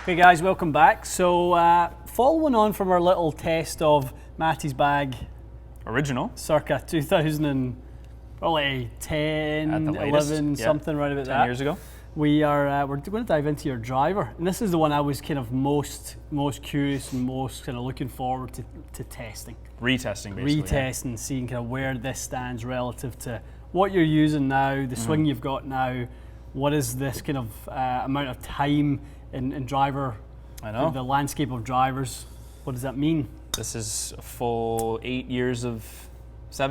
Hey guys, welcome back. So following on from our little test of Matty's bag original circa 2000 and probably 10, at the latest. 11, something right about 10 that. years ago. We're going to dive into your driver, and this is the one I was kind of most curious and most kind of looking forward to testing. Retesting, basically. Retesting, seeing kind of where this stands relative to what you're using now, the swing you've got now. What is this kind of amount of time in driver? I know. The landscape of drivers. What does that mean? This is a full 7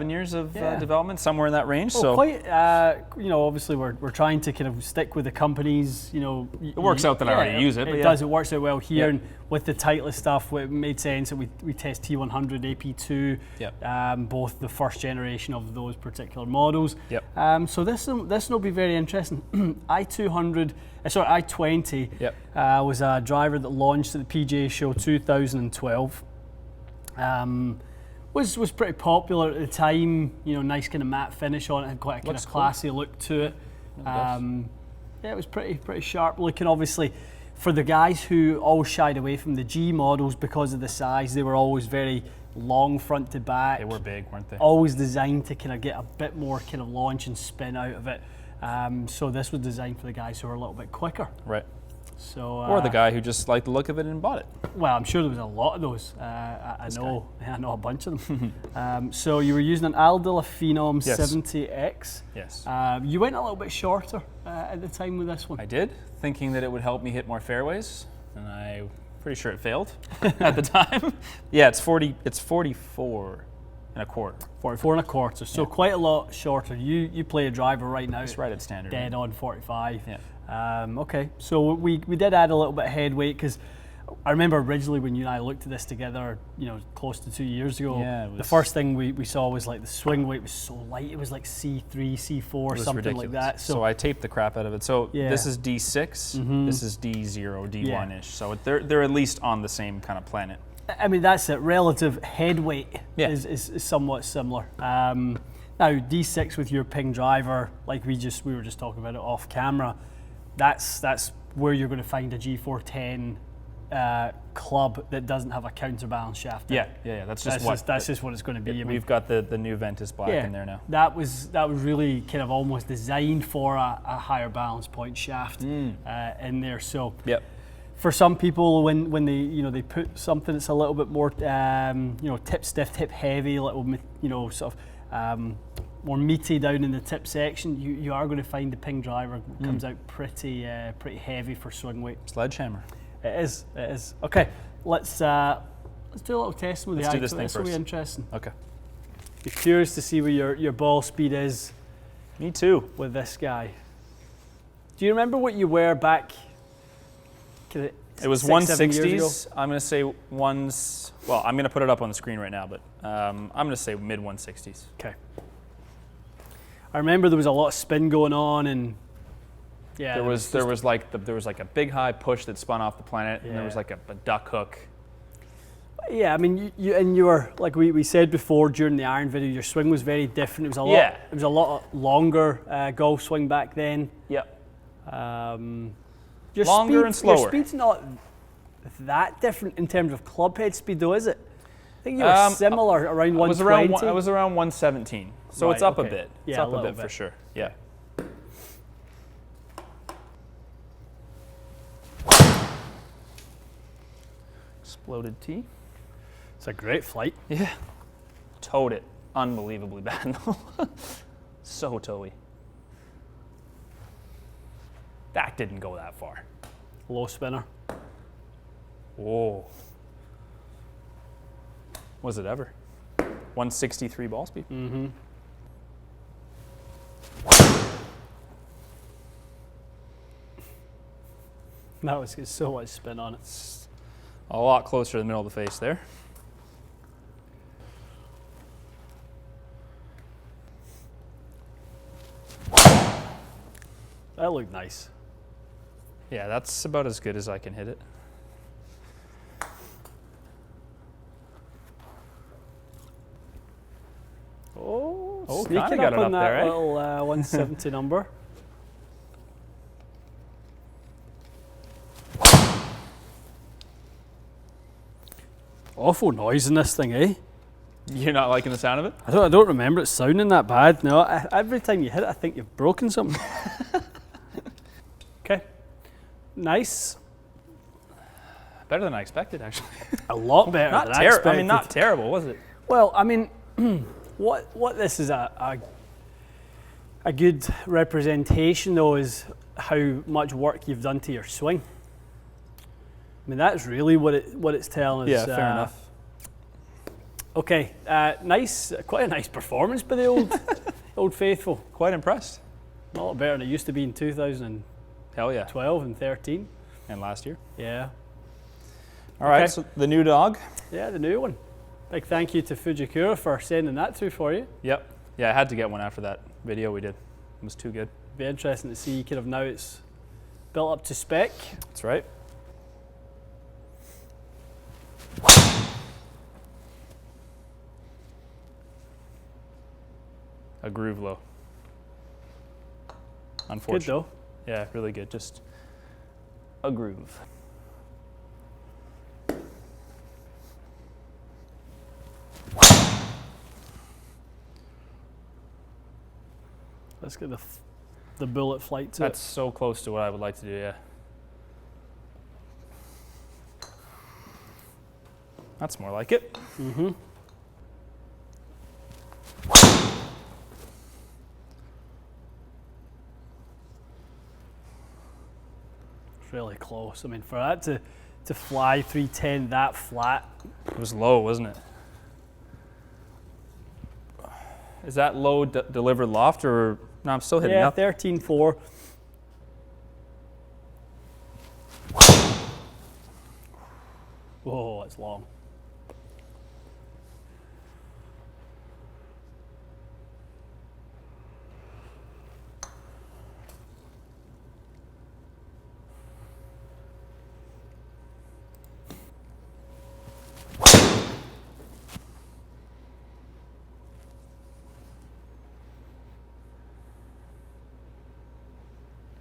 years of development, somewhere in that range. Well, so quite, obviously we're trying to kind of stick with the companies. it works out that I already use it. It does. It works out well here, and with the Titleist stuff, it made sense that we test T100, AP2, both the first generation of those particular models. So this will be very interesting. i20 was a driver that launched at the PGA Show 2012. Was pretty popular at the time. Nice kind of matte finish on it. Had quite a kind of classy look to it. It was pretty sharp looking. Obviously, for the guys who always shied away from the G models because of the size, they were always very long front to back. They were big, weren't they? Always designed to kind of get a bit more kind of launch and spin out of it. So this was designed for the guys who are a little bit quicker. Right. So, or the guy who just liked the look of it and bought it. Well, I'm sure there was a lot of those. I know a bunch of them. So you were using an Aldila Phenom 70X. Yes. You went a little bit shorter at the time with this one. I did, thinking that it would help me hit more fairways, and I'm pretty sure it failed at the time. Yeah, it's 44 and a quarter. 44 and a quarter, so quite a lot shorter. You play a driver right now. It's right at standard. Dead on 45. Yeah. Okay, so we did add a little bit of head weight because I remember originally when you and I looked at this together, close to 2 years ago, the first thing we saw was like the swing weight was so light. It was like C3, C4, something ridiculous. like that. So I taped the crap out of it. So this is D6, this is D0, D1-ish. So they're at least on the same kind of planet. I mean, that's it. Relative head weight is somewhat similar. Now D6 with your ping driver, like we were just talking about it off camera. That's where you're going to find a G410 club that doesn't have a counterbalance shaft. That's just what it's going to be. We've got the new Ventus Black in there now. That was really kind of almost designed for a higher balance point shaft in there. So for some people, when they put something that's a little bit more tip stiff, tip heavy, a little sort of more meaty down in the tip section, you are going to find the ping driver comes out pretty heavy for swing weight. Sledgehammer. It is. Okay, let's do a little testing with the i20. This will be interesting. Okay. Be curious to see where your ball speed is. Me too. With this guy. Do you remember what you were back? It was 160s. I'm going to say well, I'm going to put it up on the screen right now, but I'm going to say mid 160s. Okay. I remember there was a lot of spin going on, and there was like a big high push that spun off the planet, and there was like a duck hook. Yeah, I mean, you were like we said before during the iron video, your swing was very different. It was a lot longer golf swing back then. Yep. Your longer and slower. Your speed's not that different in terms of club head speed, though, is it? I think you were similar, around 120. I was around 117, so it's up a bit. It's up a bit for sure. Yeah. Exploded tee. It's a great flight. Yeah. Towed it unbelievably bad though. So towy. That didn't go that far. Low spinner. Whoa. Was it ever? 163 ball speed. Mm-hmm. That was so much spin on it. It's a lot closer to the middle of the face there. That looked nice. Yeah, that's about as good as I can hit it. Sneaking got up it on up that there, little 170 number. Awful noise in this thing, eh? You're not liking the sound of it? I don't remember it sounding that bad. No, every time you hit it, I think you've broken something. Okay, nice. Better than I expected, actually. A lot better Not than I expected. I mean, not terrible, was it? Well, I mean, what this is a good representation, though, is how much work you've done to your swing. I mean, that's really what it's telling us. Yeah, fair enough. Okay, nice, quite a nice performance by the old faithful. Quite impressed. A lot better than it used to be in 2012 Hell yeah. and 13. And last year. Yeah. All right, so the new dog. Yeah, the new one. Big thank you to Fujikura for sending that through for you. Yep. Yeah, I had to get one after that video we did. It was too good. Be interesting to see kind of now it's built up to spec. That's right. A groove low. Unfortunately. Good though. Yeah, really good. Just a groove. Let's get the bullet flight to That's so close to what I would like to do, yeah. That's more like it. Mm-hmm. It's really close. I mean, for that to fly 310 that flat. It was low, wasn't it? Is that low delivered loft or no? I'm still hitting up. 13.4. Whoa, that's long.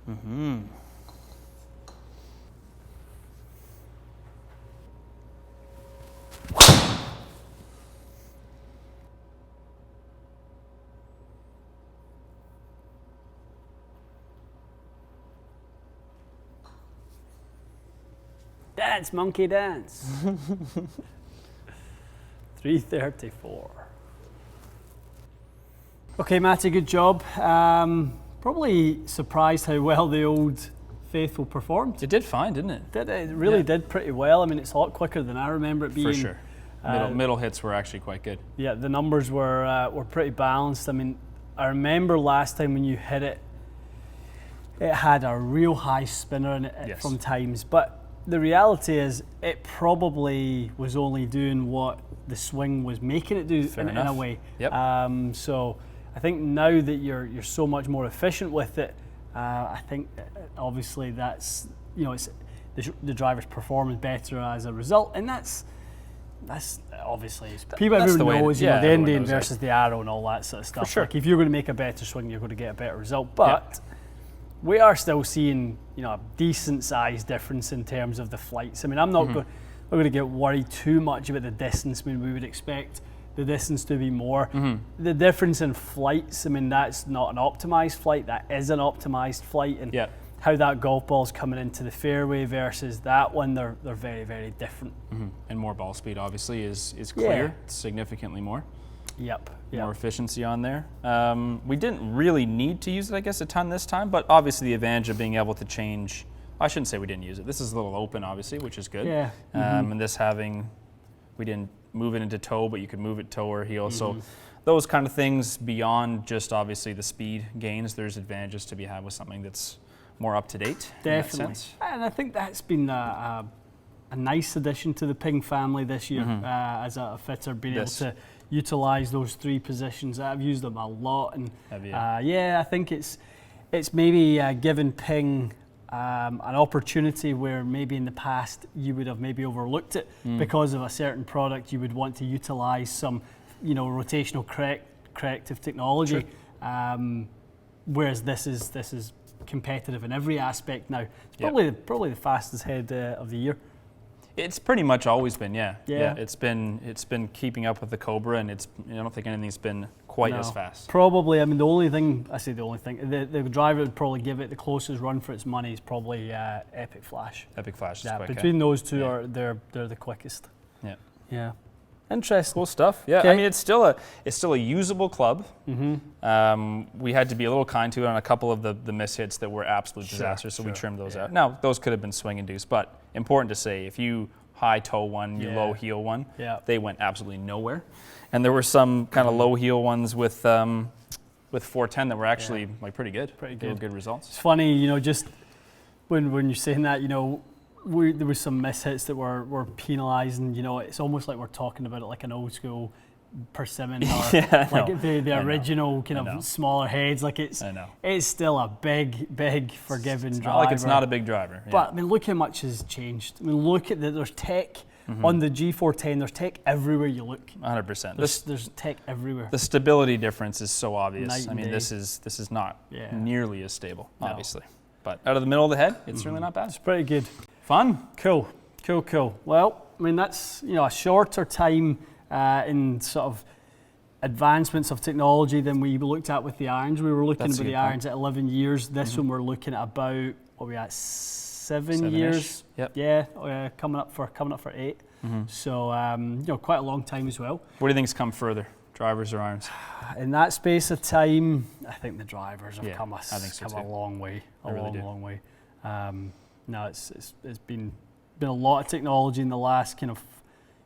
Mm-hmm. Dance, monkey, dance. 334. Okay, Matty, good job. Probably surprised how well the old faithful performed. It did fine, didn't it? It really did pretty well. I mean, it's a lot quicker than I remember it being. For sure. Middle hits were actually quite good. Yeah, the numbers were pretty balanced. I mean, I remember last time when you hit it, it had a real high spinner in it from times. But the reality is, it probably was only doing what the swing was making it do in a way. Yep. So I think now that you're so much more efficient with it, I think obviously that's it's the driver's performing better as a result, and that's obviously everyone knows the Indian versus the arrow and all that sort of stuff. For sure. Like if you're going to make a better swing, you're going to get a better result. But we are still seeing a decent size difference in terms of the flights. I mean, I'm not going to get worried too much about the distance. I mean, we would expect the distance to be more. The difference in flights, I mean, that's not an optimized flight, that is an optimized flight. And how that golf ball's coming into the fairway versus that one, they're very, very different. And more ball speed, obviously, is clear, significantly more. Yep. More efficiency on there. We didn't really need to use it, I guess, a ton this time, but obviously the advantage of being able to change, I shouldn't say we didn't use it. This is a little open, obviously, which is good. Yeah. And this we didn't move it into toe, but you could move it toe or heel. So those kind of things beyond just obviously the speed gains, there's advantages to be had with something that's more up to date. Definitely. And I think that's been a nice addition to the Ping family this year as a fitter, being able to utilize those three positions. I've used them a lot, and I think it's maybe given Ping an opportunity where maybe in the past you would have maybe overlooked it because of a certain product. You would want to utilize some, rotational corrective technology, whereas this is competitive in every aspect now. It's probably the fastest head of the year. It's pretty much always been, yeah. Yeah. It's been keeping up with the Cobra, and I don't think anything's been quite as fast. Probably, I mean, the driver that would probably give it the closest run for its money is probably Epic Flash. Epic Flash is quick. Between those two, they're the quickest. Yeah. Yeah. Interesting. Cool stuff. Yeah, Okay. I mean, it's still a usable club. We had to be a little kind to it on a couple of the mishits that were absolute disasters, so we trimmed those out. Now, those could have been swing induced, but important to say, if you high toe one, you low heel one, they went absolutely nowhere. And there were some kind of low heel ones with 410 that were actually like pretty good. They were good results. It's funny, just when you're saying that, there were some mishits that were penalised, and it's almost like we're talking about it like an old school persimmon or like the original kind of smaller heads. Like it's still a big forgiving driver. Like it's not a big driver. But I mean, look how much has changed. I mean, look at there's tech on the G410. There's tech everywhere you look. 100%. There's tech everywhere. The stability difference is so obvious. Night and day. This is not nearly as stable, obviously. But out of the middle of the head, it's really not bad. It's pretty good. Fun. Cool. Well, I mean, that's a shorter time in sort of advancements of technology than we looked at with the irons. We were looking at the irons at 11 years. This one we're looking at about, what are we at, 7 years? Yep. Yeah, coming up for 8. So quite a long time as well. What do you think's come further, drivers or irons? In that space of time, I think the drivers have come a long way. Long way. No, it's been a lot of technology in the last kind of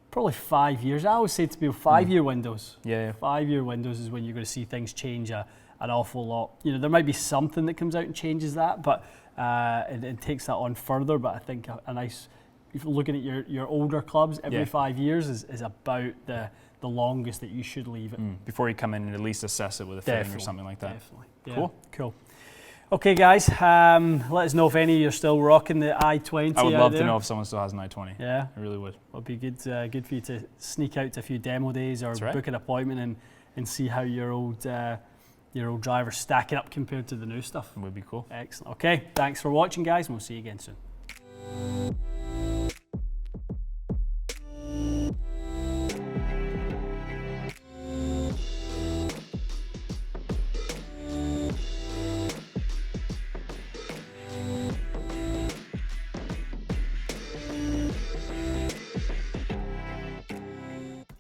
probably 5 years. I always say to people 5-year windows. Yeah. 5-year windows is when you're going to see things change an awful lot. There might be something that comes out and changes that, but it takes that on further. But I think a nice, if you're looking at your older clubs, every 5 years is about the longest that you should leave it. Before you come in and at least assess it with a fitting or something like that. Definitely. Yeah. Cool. Okay, guys, let us know if any of you are still rocking the i20. I would love to know if someone still has an i20. Yeah, I really would. It'd be good for you to sneak out to a few demo days or book an appointment and see how your old driver's stacking up compared to the new stuff. It would be cool. Excellent. Okay, thanks for watching, guys, and we'll see you again soon.